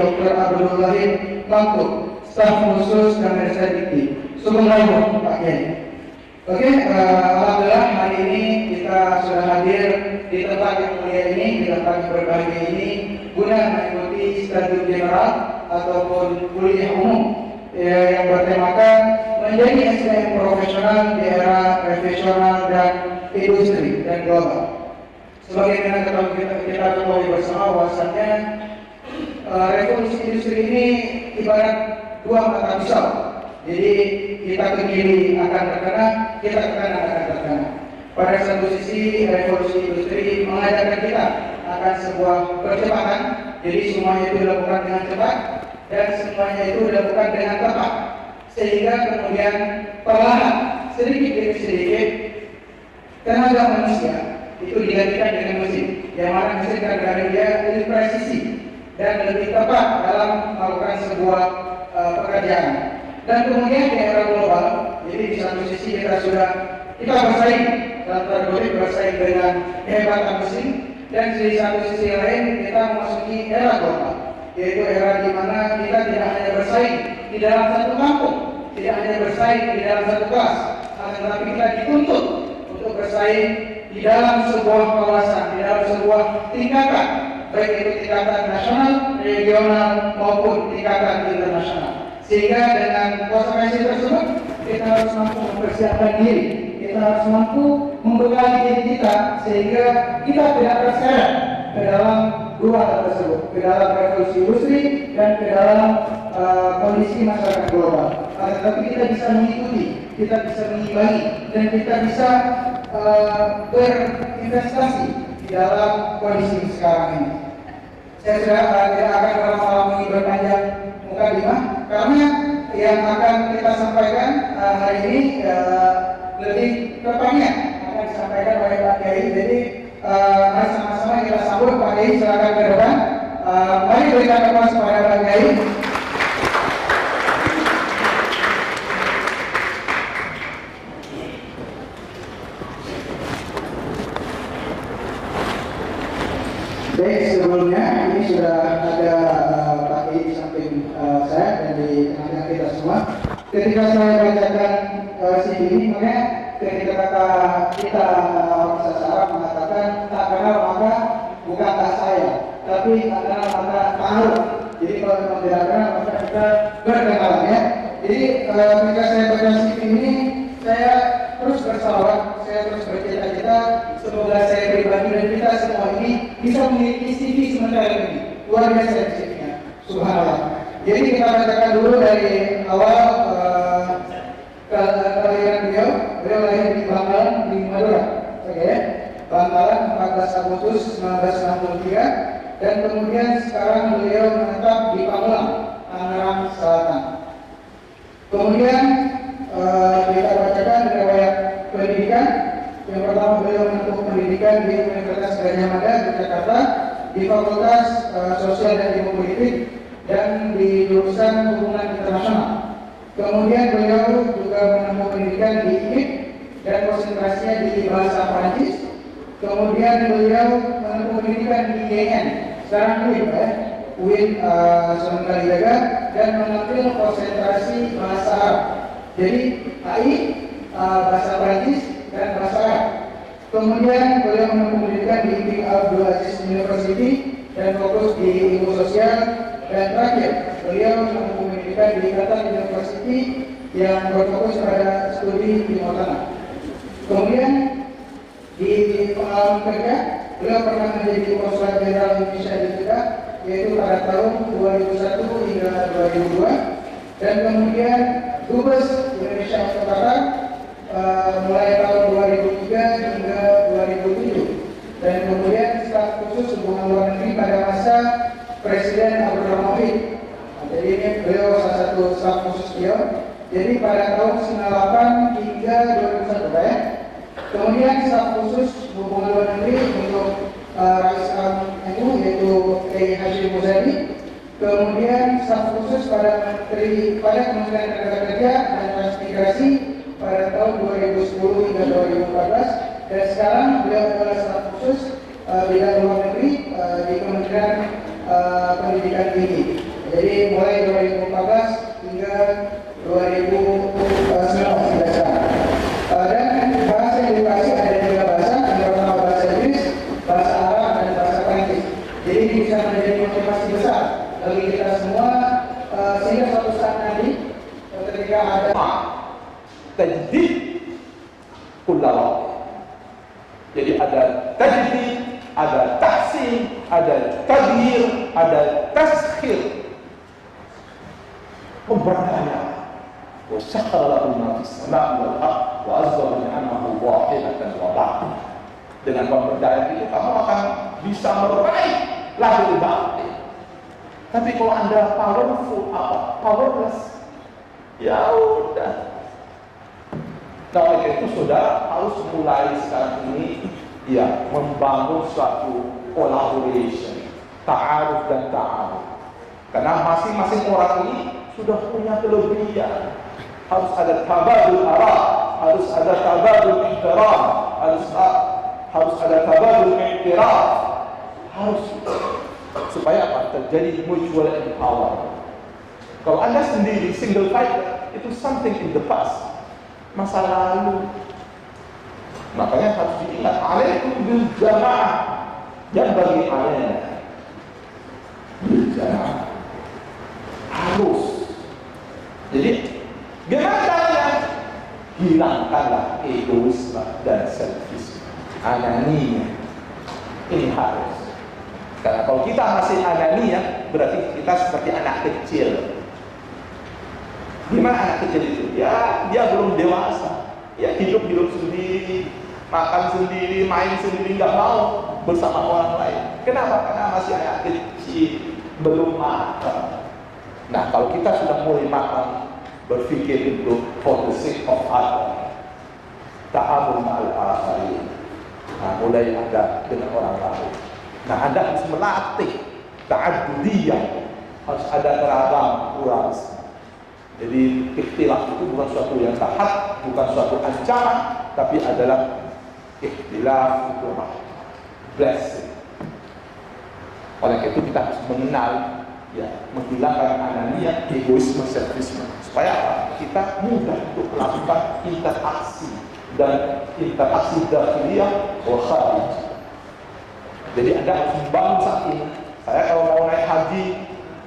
Dr. Abdul Wahid Mampu, staf khusus dan Dikti. Assalamualaikum Pak Kiai. Oke, alhamdulillah hari ini kita sudah hadir di tempat yang mulia ini, di tempat yang berbahagia ini, guna mengikuti studi general ataupun kuliah umum yang bertemakan menjadi SDM profesional di era profesional dan industri dan global. Sebagaimana kita ketahui bersama bahwasannya revolusi industri ini ibarat dua mata pisau. Jadi kita ke kiri akan terkena, kita ke kanan akan terkena. Pada satu sisi revolusi industri mengajarkan kita akan sebuah percepatan. Jadi semuanya itu dilakukan dengan cepat dan semuanya itu dilakukan dengan tepat. Sehingga kemudian perlahan sedikit demi sedikit tenaga manusia itu digantikan dengan mesin. Yang mana mesin kadang-kadang dia lebih presisi dan lebih tepat dalam melakukan sebuah pekerjaan. Dan kemudian di era global, jadi di satu sisi kita bersaing dalam tanda kutip bersaing dengan kehebatan mesin, dan di satu sisi lain kita memasuki era global, yaitu era di mana kita tidak hanya bersaing di dalam satu kampung, tidak hanya bersaing di dalam satu kelas, tetapi kita dituntut untuk bersaing di dalam sebuah kawasan, di dalam sebuah tingkatan, baik itu tingkatan nasional, regional maupun tingkatan internasional. Sehingga dengan konsekuensi tersebut kita harus mampu mempersiapkan diri, kita harus mampu membekali diri kita sehingga kita tidak terseret ke dalam dua hal tersebut, ke dalam revolusi industri dan ke dalam kondisi masyarakat global. Tetapi kita bisa mengikuti, kita bisa mengimbangi, dan kita bisa berinvestasi di dalam kondisi sekarang ini. Saya sudah tidak akan lama-lama berpanjang mukadimah karena yang akan kita sampaikan hari ini lebih tepatnya akan disampaikan oleh Pak Kiai. Jadi mari sama-sama kita sambut Pak Kiai, silakan ke depan. Mari berikan tepuk kepada Pak Kiai. Baik, sebelumnya ini sudah ada Pak Kiai di samping saya dan di tengah-tengah kita semua. Ketika saya bacakan CV ini, makanya ketika kata kita orang Arab mengatakan tak kenal maka bukan tak saya, tapi tak kenal maka tahu. Jadi kalau memang tidak kenal maka kita berkenalan ya. Jadi ketika saya baca CV ini, saya terus bersalawat, saya terus bercita-cita semoga saya pribadi dan kita semua ini bisa memiliki CV sementara ini. Luar biasa CV-nya, subhanallah. Jadi kita bacakan dulu dari awal kelahiran beliau. Beliau lahir di Bangkalan di Madura, oke? Bangkalan 14 Agustus 1963, dan kemudian sekarang beliau menetap di Pamulang, Tangerang Selatan. Kemudian kita bacakan riwayat pendidikan. Yang pertama beliau menempuh pendidikan di Universitas Gadjah Mada, Yogyakarta, di Fakultas Sosial dan Ilmu Politik dan di jurusan Hubungan Internasional. Kemudian beliau juga menempuh pendidikan di IPIP dan konsentrasinya di bahasa Prancis. Kemudian beliau menempuh pendidikan di IAIN, sekarang UIN Sunan Kalijaga, dan mengambil konsentrasi bahasa Arab. Jadi AI, bahasa Prancis dan bahasa Arab. Kemudian beliau menempuh pendidikan di King Abdul Aziz University dan fokus di ilmu sosial. Dan terakhir, beliau menempuh pendidikan di Qatar University yang berfokus pada studi Timur Tengah. Kemudian di pengalaman kerja, beliau pernah menjadi Konsulat Jenderal Indonesia di Jeddah, yaitu pada tahun 2001 hingga 2002, dan kemudian Dubes Indonesia untuk Qatar mulai tahun 2003 hingga 2007, dan kemudian staf khusus hubungan luar negeri pada masa Presiden Abdurrahman Wahid. Jadi ini beliau salah satu staf khusus beliau. Jadi pada tahun 98 hingga 2001 ya. Kemudian staf khusus hubungan luar negeri untuk Rais MU yaitu Kiai Hashim Muzadi. Kemudian staf khusus pada Kementerian Tenaga Kerja dan Transmigrasi pada tahun 2010 hingga 2014, dan sekarang beliau adalah staf khusus bidang luar negeri di Kementerian Pendidikan Tinggi. Jadi mulai 2014 hingga 2019 dan bahasa yang edukasi ada 3 bahasa, yang pertama bahasa Inggris, bahasa Arab, dan bahasa Prancis. Jadi ini bisa menjadi motivasi besar bagi kita semua sehingga suatu saat nanti ketika ada tajdid kullawat. Jadi ada tajdid, ada tahsin, ada taghyir, ada taskhir. Pemberdayaan. Wa sakhkhara lakum ma fis samaa'i wal ardh wa azza wa jalla wahidatan wa ba'd. Dengan pemberdayaan itu kamu akan bisa meraih lahir batin. Tapi kalau Anda powerful powerless, ya udah. Nah, oleh itu saudara harus mulai sekarang ini ya membangun suatu collaboration, ta'aruf dan ta'aruf. Karena masing-masing orang ini sudah punya kelebihan. Harus ada tabadul ara, harus ada tabadul ihtiram, harus ada tabadul ihtiraf. Harus supaya apa? Terjadi mutual empowerment. Kalau Anda sendiri single fighter, itu something in the past, masa lalu. Makanya harus diingat, alaikum bil jamaah, yang bagi alaina bil jamaah. Harus. Jadi gimana caranya? Hilangkanlah egoisme dan selfisme, anania. Ini harus. Karena kalau kita masih anania, berarti kita seperti anak kecil. Gimana anak kecil itu? Ya, dia belum dewasa. Ya, hidup sendiri, makan sendiri, main sendiri, nggak mau bersama orang lain. Kenapa? Karena masih anak kecil, belum matang. Nah, kalau kita sudah mulai matang, berpikir untuk for the sake of others, ta'amul ma'al akharin. Nah, mulai ada dengan orang lain. Nah, Anda harus melatih ta'addudiyah, harus ada keragam pluralisme. Jadi ikhtilaf itu bukan suatu yang jahat, bukan suatu ancaman, tapi adalah ikhtilaf itu blessing. Oleh itu kita harus mengenal, ya, menghilangkan anania, egoisme, selfisme, supaya kita mudah untuk melakukan interaksi dan interaksi dakhiliyah wa kharij. Jadi Anda harus membangun saat ini. Saya kalau mau naik haji,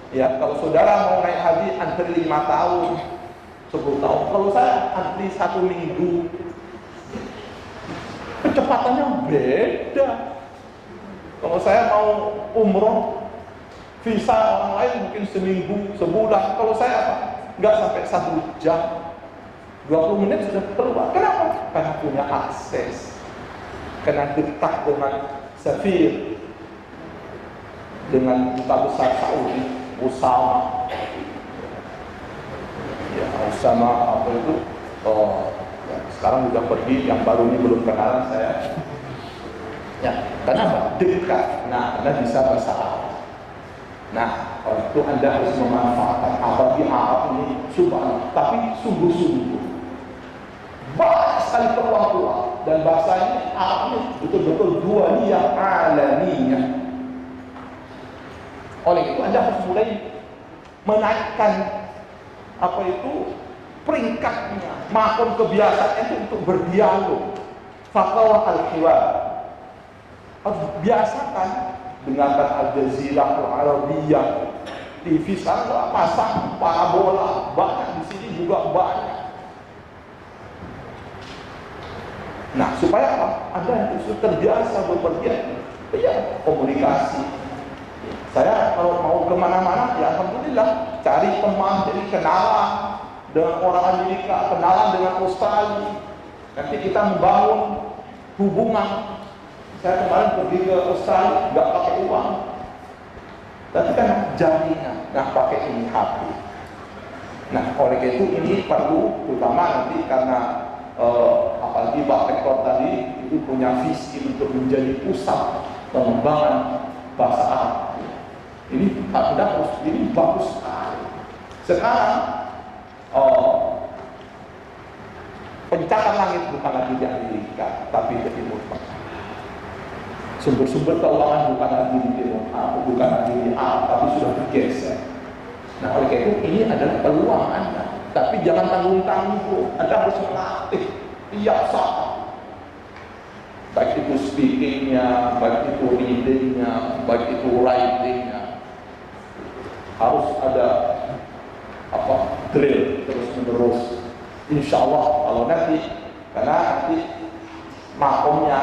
ya, kalau saudara mau naik haji antri 5 tahun, 10 tahun. Kalau saya antri 1 minggu, kecepatannya beda. Kalau saya mau umroh, visa orang lain mungkin seminggu, sebulan. Kalau saya apa? Nggak sampai 1 jam, 20 menit sudah keluar. Kenapa? Karena punya akses, karena dekat dengan safir, dengan duta besar Saudi, Usama. Ya, Usama apa itu? Oh, ya, sekarang sudah pergi. Yang baru ini belum kenalan saya. Ya, kenapa? Dekat. Nah, Anda bisa bahasa Arab. Nah, kalau itu Anda harus memanfaatkan Arab ini subhanallah, tapi sungguh-sungguh. Banyak sekali peluang dan bahasanya Arab ini betul-betul dualiyah alamiyah. Oleh itu Anda harus mulai menaikkan apa itu peringkatnya, maupun kebiasaan itu untuk berdialog. Faqawah al-hiwar. Harus biasakan dengarkan Al-Jazeera Al-Arabiyah, TV sana pasang parabola, banyak di sini juga banyak. Nah, supaya apa? Anda itu terbiasa bepergian, ya, komunikasi. Saya kalau mau kemana-mana, ya alhamdulillah, cari teman, jadi kenalan dengan orang Amerika, kenalan dengan Australia. Nanti kita membangun hubungan. Saya kemarin pergi ke Australia, nggak pakai uang, tapi kan jaringan, nggak pakai ini HP. Nah, oleh itu ini perlu, terutama nanti karena apalagi Pak Rektor tadi itu punya visi untuk menjadi pusat pengembangan bahasa Arab. Ini Anda harus, ini bagus sekali. Sekarang pencakar langit bukan lagi di Amerika, tapi di Timur Tengah. Sumber-sumber keuangan bukan lagi di Timur, bukan lagi di Arab, tapi sudah bergeser. Nah, oleh karena itu ini adalah peluang Anda. Tapi jangan tanggung-tanggung. Anda harus melatih tiap saat. Baik itu speakingnya, baik itu readingnya, baik itu writingnya. Harus ada drill terus menerus. Insya Allah kalau nanti, karena nanti makomnya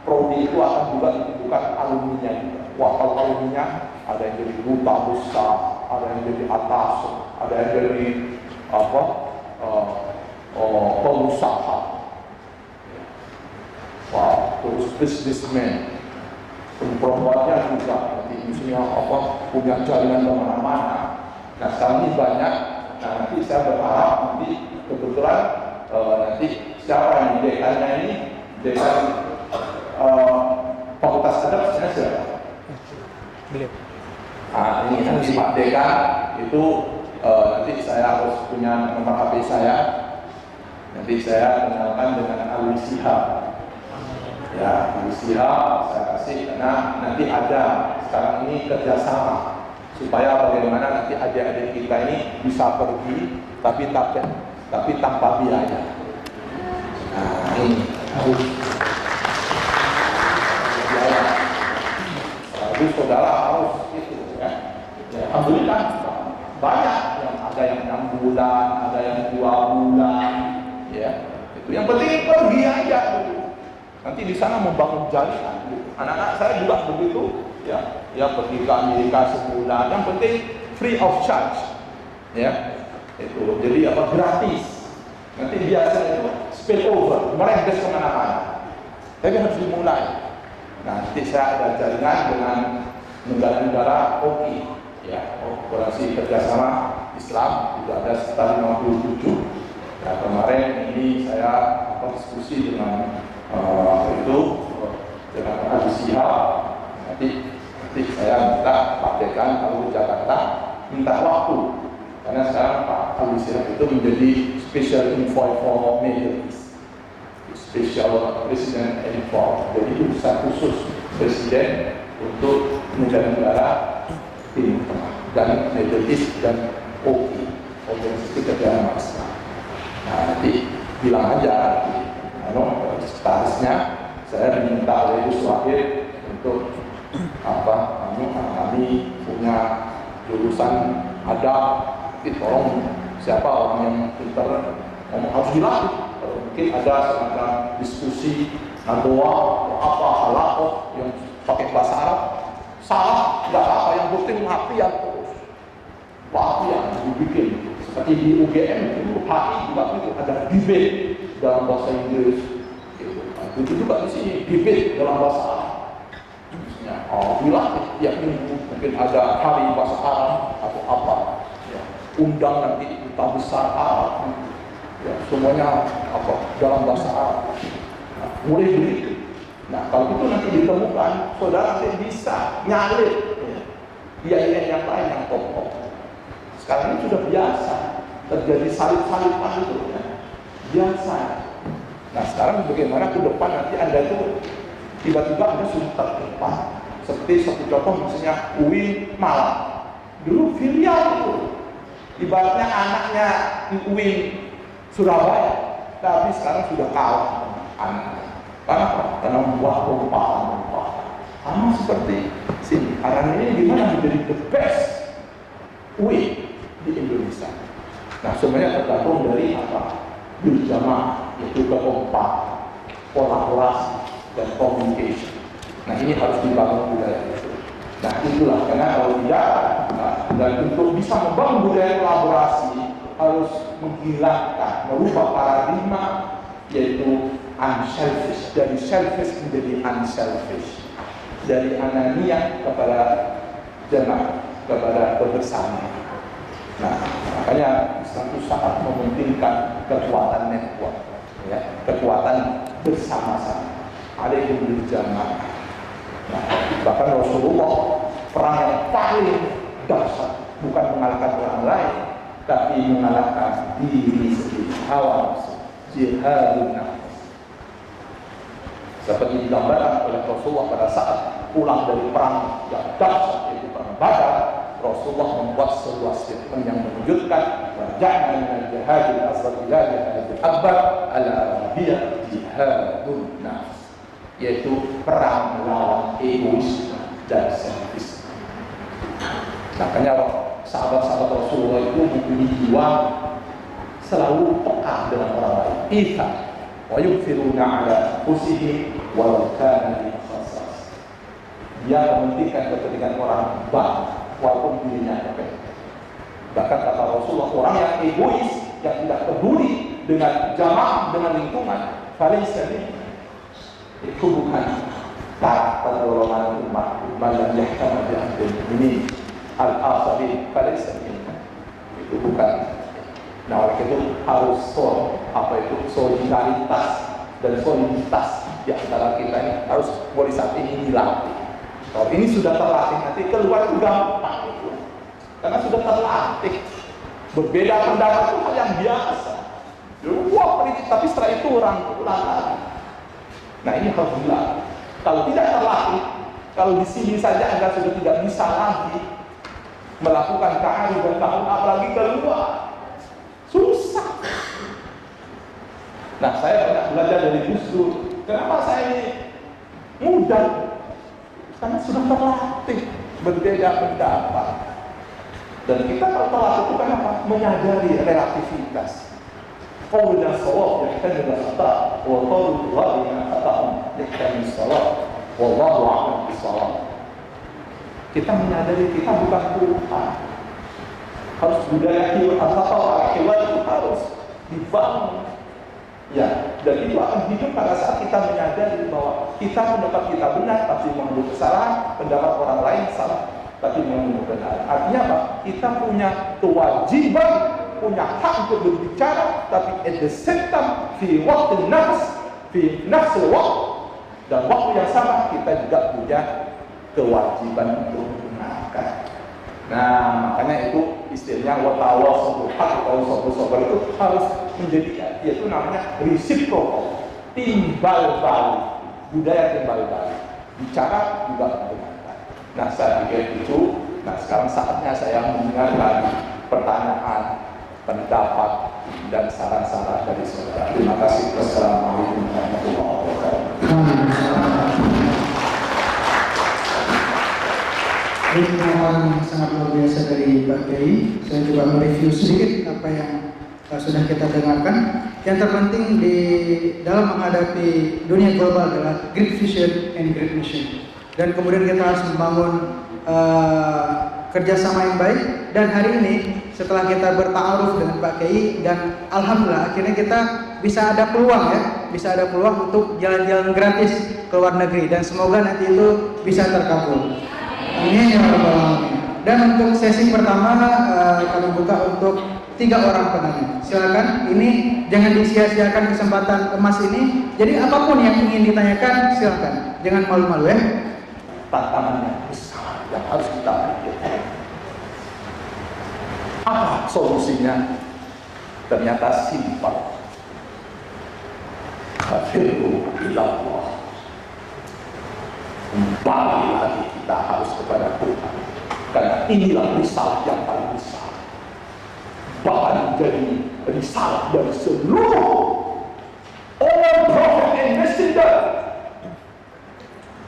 prodi itu akan juga bukan alumninya juga. Wah, kalau alumninya ada yang jadi duta besar, ada yang jadi atas, ada yang jadi pengusaha, wah, terus businessman, perempuannya juga nanti misalnya punya jaringan kemana-mana. Nah sekarang ini banyak. Nah nanti saya berharap nanti kebetulan nanti siapa yang dekannya ini, dekan Fakultas Adab siapa? Nah ini nanti Pak Dekan itu nanti saya harus punya nomor HP saya. Nanti saya kenalkan dengan Alwi Shihab. Ya, Alwi Shihab saya kasih karena nanti ada sekarang ini kerjasama supaya bagaimana nanti adik-adik kita ini bisa pergi tapi tanpa biaya. Nah ini harus biaya. Jadi saudara harus itu ya. Alhamdulillah banyak yang ada yang 6 bulan, ada yang 2 bulan, ya. Itu yang penting pergi aja gitu. Nanti di sana membangun jaringan. Gitu. Anak-anak saya juga begitu, ya. Ya pergi ke Amerika sebulan. Yang penting free of charge, ya. Itu jadi gratis. Nanti biasanya itu spill over, merendes kemana-mana. Tapi harus dimulai. Nah, nanti saya ada jaringan dengan negara-negara OKI, ya, Operasi Kerjasama Islam itu ada sekitar 57. Nah, kemarin ini saya diskusi dengan dengan Alwi Shihab. Nanti saya minta Pak Dekan kalau di Jakarta minta waktu karena sekarang Pak Alwi Shihab itu menjadi Special Envoy for Middle East, Special President Envoy. Jadi urusan khusus Presiden untuk negara-negara Timur Tengah dan Middle East dan OKI, Organisasi Kerjasama Islam. Nah nanti bilang aja sekretarisnya saya diminta oleh Gus Wahid untuk kami punya jurusan adab, tolong siapa orang yang pintar harus dilatih. Mungkin ada semacam diskusi doa atau halaqah yang pakai bahasa Arab salah, nggak apa, yang penting latihan terus, latihan dibikin seperti di UGM dulu HI juga itu ada debate dalam bahasa Inggris, itu juga di sini debate dalam bahasa Arab. Dilatih tiap minggu, mungkin ada hari bahasa Arab atau apa, ya. Undang nanti duta besar Arab, ya, semuanya dalam bahasa Arab. Nah, mulai begitu. Nah kalau itu nanti ditemukan, saudara nanti bisa nyalip IAIN yang lain yang top. Sekarang ini sudah biasa terjadi salip-salipan itu, ya. Biasa. Nah sekarang bagaimana ke depan nanti Anda itu tiba-tiba Anda sudah terdepan. Seperti satu contoh misalnya UIN Malang. Dulu filial itu ibaratnya anaknya UIN Surabaya, tapi sekarang sudah kalah anaknya. Karena membuat perumpamaan. Sama seperti sini. Arang ini gimana menjadi the best UIN di Indonesia. Nah sebenarnya tergantung dari berjamaah, yaitu kekompakan, kolaborasi dan communication. Nah ini harus dibangun budaya itu. Nah itulah, karena kalau tidak, dan untuk bisa membangun budaya kolaborasi harus menghilangkan, merubah paradigma yaitu unselfish, dari selfish menjadi unselfish, dari anania kepada jamaah, kepada bersama. Nah makanya satu saat mementingkan kekuatan network, ya, kekuatan bersama-sama, alaihim bil jamaah. Nah, bahkan Rasulullah perang yang paling dahsyat bukan mengalahkan orang lain, tapi mengalahkan diri sendiri, hawa nafsu, jihadun nafs. Seperti digambarkan oleh Rasulullah pada saat pulang dari perang yang dahsyat yaitu perang Badar, Rasulullah membuat sebuah statement yang mengejutkan, "Raja'na minal jihadil asghar ila jihadil akbar ala hiya jihadun nafs," yaitu perang melawan egoisme dan selfisme. Makanya sahabat-sahabat Rasulullah itu mempunyai jiwa selalu peka dengan orang lain. Ita wa yukfiruna ala anfusihim walau kana bihim khasas. Dia mementingkan kepentingan orang banyak walaupun dirinya capek. Bahkan kata Rasulullah, orang yang egois, yang tidak peduli dengan jamaah, dengan lingkungan, falaysa minna. Itu bukan karakter golongan umat yang yahtam bi amril mu'minin al-asabin, falaysa minna. Itu bukan. Nah, oleh itu harus solidaritas dan soliditas di antara kita ini harus mulai saat ini dilatih. Kalau ini sudah terlatih, nanti keluar itu gampang itu. Karena sudah terlatih. Berbeda pendapat itu hal yang biasa. Wah, politik, tapi setelah itu orang lagi. Nah, ini harus dilatih. Kalau tidak terlatih, kalau di sini saja Anda sudah tidak bisa lagi melakukan ta'aruf dan ta'awun, apalagi keluar. Susah. Nah, saya banyak belajar dari Gus Dur. Kenapa saya ini mudah? Karena sudah terlatih berbeda pendapat. Dan kita kalau terlatih itu kan apa? Menyadari relativitas. Qawluna shawab yahtamil khata' wa qawlu ghayrina khata'un yahtamil shawab. Wallahu a'lam bishawab. Kita menyadari kita bukan Tuhan. Harus budaya hiwar itu harus dibangun. Ya, dan itu akan hidup pada saat kita menyadari bahwa kita pendapat kita benar, tapi menurut kesalahan, pendapat orang lain salah, tapi menurut kebenaran. Artinya apa? Kita punya kewajiban, punya hak untuk berbicara, tapi at the same time, fi waktu nafs waktu, dan waktu yang sama kita juga punya kewajiban untuk membenarkan. Nah, makanya itu istilahnya watawasaw haq atau itu harus menjadi, yaitu namanya reciprocal, timbal balik, budaya timbal balik, bicara juga mendengarkan. Nah, saya pikir itu. Nah, sekarang saatnya saya mendengarkan pertanyaan, pendapat dan saran-saran dari saudara. Terima kasih. Wassalamualaikum warahmatullahi wabarakatuh. Ini pengalaman sangat luar biasa dari Pak Kiai. Saya juga mereview sedikit apa yang sudah kita dengarkan. Yang terpenting di dalam menghadapi dunia global adalah great vision and great mission. Dan kemudian kita harus membangun kerjasama yang baik. Dan hari ini setelah kita berta'aruf dengan Pak Kiai, dan alhamdulillah akhirnya kita bisa ada peluang bisa ada peluang untuk jalan-jalan gratis ke luar negeri, dan semoga nanti itu bisa terkabul. Amin ya rabbal alamin. Dan untuk sesi pertama kami buka untuk 3 orang penanya. Silakan, ini jangan disia-siakan kesempatan emas ini. Jadi apapun yang ingin ditanyakan silakan, jangan malu-malu ya. Tantangannya besar yang harus kita pikirkan. Apa solusinya? Ternyata simpel. Kafirku ilallah. Kembali lagi kita harus kepada Tuhan, karena inilah risalah yang paling besar, bahkan menjadi risalah dari seluruh all prophet and messenger,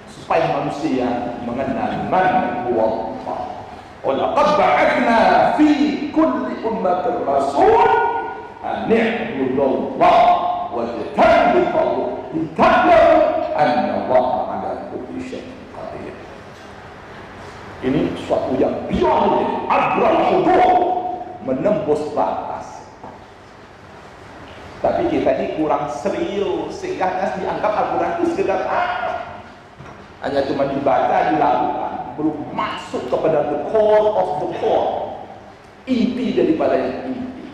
supaya manusia mengenal man huwa Allah. Wa laqad ba'athna fi kulli ummatin rasul an i'budu Allah wa tajtanibu at-taghut lita'lamu anna Allah ala kulli syai'in qadir. Ini suatu yang beyond abral hudur, menembus batas. Tapi kita ini kurang serius, sehingga dianggap Al-Quran itu sekedar hanya cuma dibaca, dilakukan, belum masuk kepada the core of the core, inti daripada yang inti.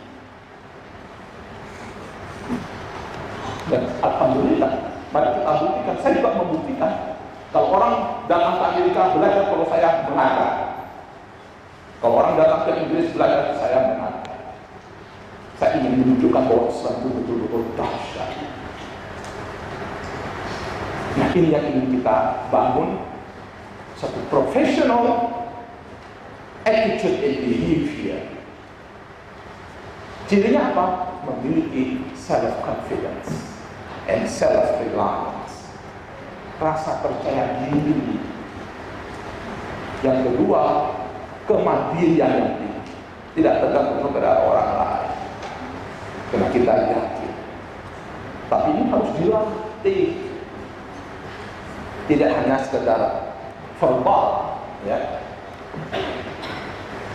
Dan alhamdulillah, mari kita buktikan. Saya juga membuktikan. Kalau orang datang ke Amerika belajar, kalau saya mengajar. Kalau orang datang ke Inggris belajar, saya mengajar. Saya ingin menunjukkan bahwa Islam itu betul-betul dahsyat. Nah, ini yang ingin kita bangun, satu profesional attitude and behavior. Cirinya apa? Memiliki self-confidence and self-reliance. Rasa percaya diri. Yang kedua, kemandirian yang tinggi. Tidak tergantung kepada orang lain. Karena kita yakin. Tapi ini harus dilatih. Tidak hanya sekedar verbal, ya.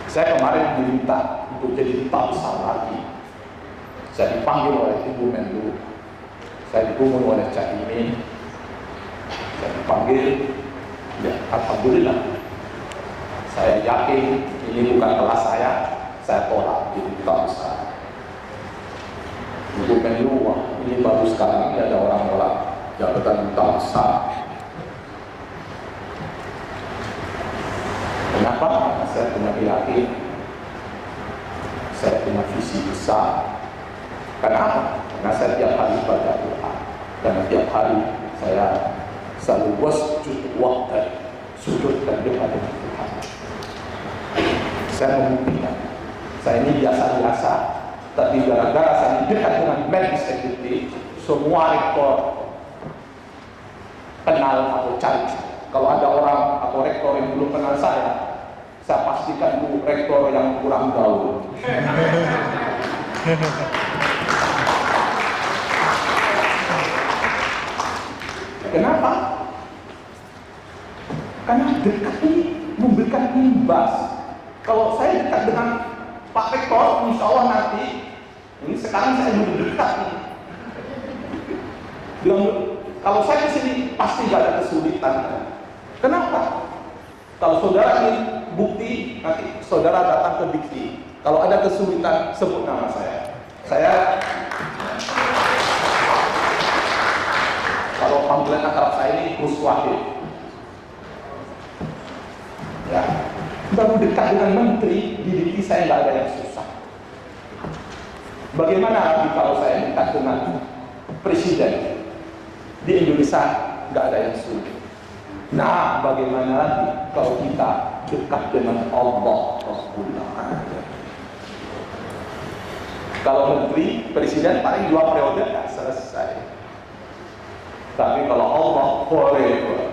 Saya kemarin diminta untuk jadi duta besar lagi. Saya dipanggil oleh Ibu Menlu, saya dihubungi oleh Cak Imin, saya dipanggil, ya alhamdulillah. Saya yakin ini bukan kelas saya tolak jadi duta besar. Ibu Menlu, wah ini bagus sekali, ini ada orang-orang jabatan duta besar. Kenapa? Karena saya punya yakin, saya punya visi besar. Kenapa? Karena saya tiap hari baca Quran. Karena tiap hari saya selalu wasjud waqtan, sujud dan dekat dengan Tuhan. Saya membuktikan, saya ini biasa-biasa, tapi gara-gara saya dekat dengan medis executive, semua rektor kenal atau cari. Kalau ada orang atau rektor yang belum kenal saya pastikan itu rektor yang kurang gaul. Kenapa? Karena dekat ini memberikan imbas. Kalau saya dekat dengan Pak Rektor, insya Allah nanti, ini sekarang saya lebih dekat nih. Kalau saya di sini pasti gak ada kesulitan. Kenapa? Kalau saudara ingin bukti, nanti saudara datang ke Dikti. Kalau ada kesulitan, sebut nama saya. Kalau panggilan akrab saya ini Gus Wahid. Ya, baru dekat dengan menteri, di Dikti saya nggak ada yang susah. Bagaimana lagi kalau saya dekat dengan presiden? Di Indonesia nggak ada yang sulit. Nah, bagaimana lagi kalau kita dekat dengan Allah Rasulullah? Kalau menteri, presiden paling 2 periode nggak selesai. Tapi kalau Allah forever,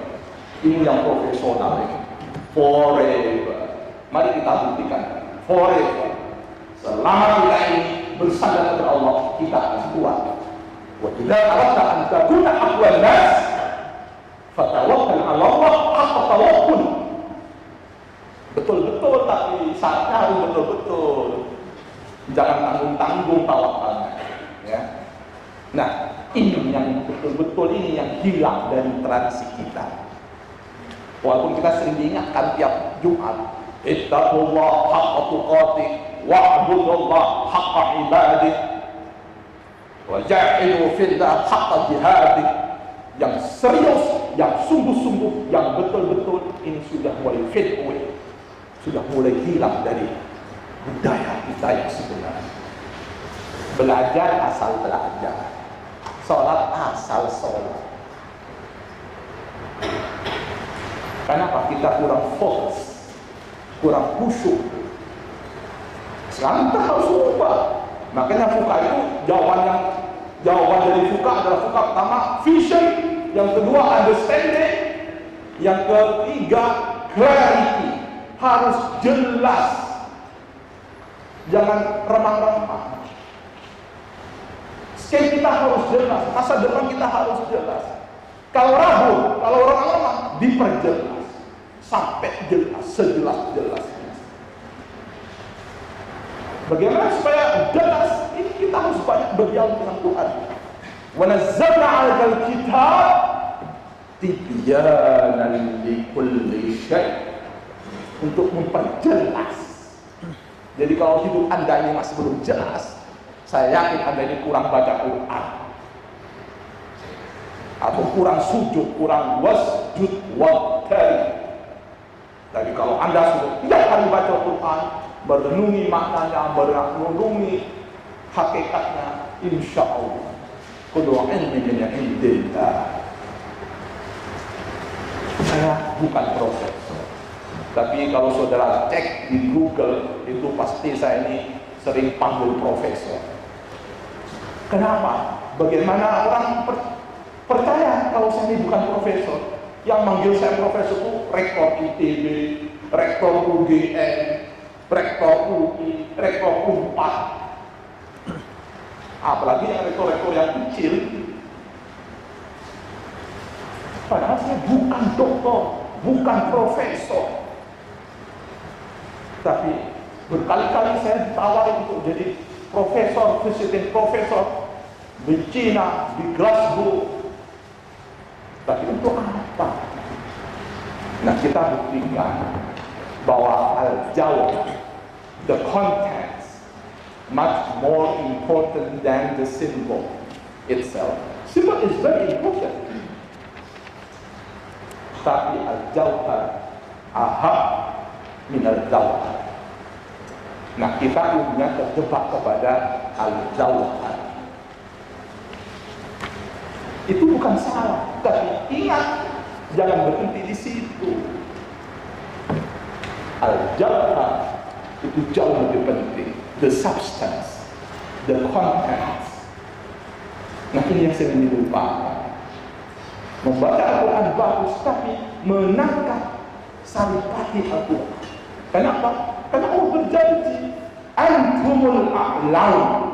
ini yang profesional ini, forever. Mari kita buktikan forever. Selama kita ini bersandar kepada Allah, kita akan kuat. Wa idza aradta an takuna aqwan nas fatawakkal 'ala Allah haqqa tawakkul. Betul-betul, tapi saatnya harus betul-betul. Jangan tanggung-tanggung tawakalnya, ya. Nah, ini yang betul-betul ini yang hilang dari tradisi kita. Walaupun kita sering diingatkan tiap Jumat, ittaqullah haqqa tuqatih wa'budullah haqqa ibadih wa jahidu fillah haqqa jihadih. Yang serius, yang sungguh-sungguh, yang betul-betul ini sudah mulai fade away, sudah mulai hilang dari budaya kita yang sebenarnya. Belajar asal belajar, sholat asal sholat. Kenapa? Kita kurang fokus, kurang khusyuk. Sekarang kita harus ubah. Makanya fuka itu jawaban dari fuka adalah fuka pertama vision, yang kedua understanding, yang ketiga clarity. Harus jelas. Jangan remang-remang. Skema kita harus jelas, masa depan kita harus jelas. Kalau ragu, kalau remang-remang, diperjelas sampai jelas, sejelas-jelasnya. Bagaimana supaya jelas? Ini kita harus banyak berdialog dengan Tuhan. Wa nazzalna 'alaikal kitab tibyanan likulli syai', untuk memperjelas. Jadi kalau hidup Anda ini masih belum jelas, saya yakin Anda ini kurang baca Quran, atau kurang sujud, kurang wasjud waqtari. Jadi kalau Anda sudah tiap hari baca Quran, merenungi maknanya, merenungi hakikatnya, insya Allah kullu ilmin min indillah. Saya bukan profesor, Tapi kalau saudara cek di Google, itu pasti saya ini sering panggil profesor. Kenapa? Bagaimana orang percaya kalau saya ini bukan profesor? Yang manggil saya profesor itu rektor ITB, rektor UGM, rektor UI, rektor UNPAD. Apalagi yang rektor-rektor yang kecil. Padahal saya bukan doktor, bukan profesor. Tapi berkali-kali saya ditawari untuk jadi profesor, visiting profesor di Cina, di Glasgow. Tapi untuk apa? Nah, kita buktikan bahwa al-jawab, the context, much more important than the symbol itself. Symbol is very important. Tapi al-jawab aham min al-jawab. Nah, kita umumnya terjebak kepada al-jawab. Itu bukan salah, tapi ingat, jangan berhenti di situ. Al-jawab itu jauh lebih penting. The substance, the contents. Nah, ini yang sering dilupakan. Membaca Al-Quran bagus, tapi menangkap saripati Al-Quran. Kenapa? Karena Allah berjanji, antumul a'lam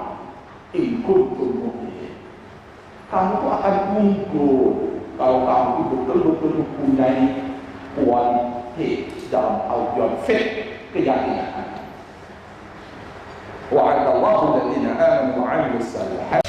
in kuntum mu'minin. Kamu tuh akan unggul kalau kamu itu betul-betul mempunyai kualitas dalam audion fit keyakinan. Wa'adallahu alladhina amanu wa 'amilus shalihat.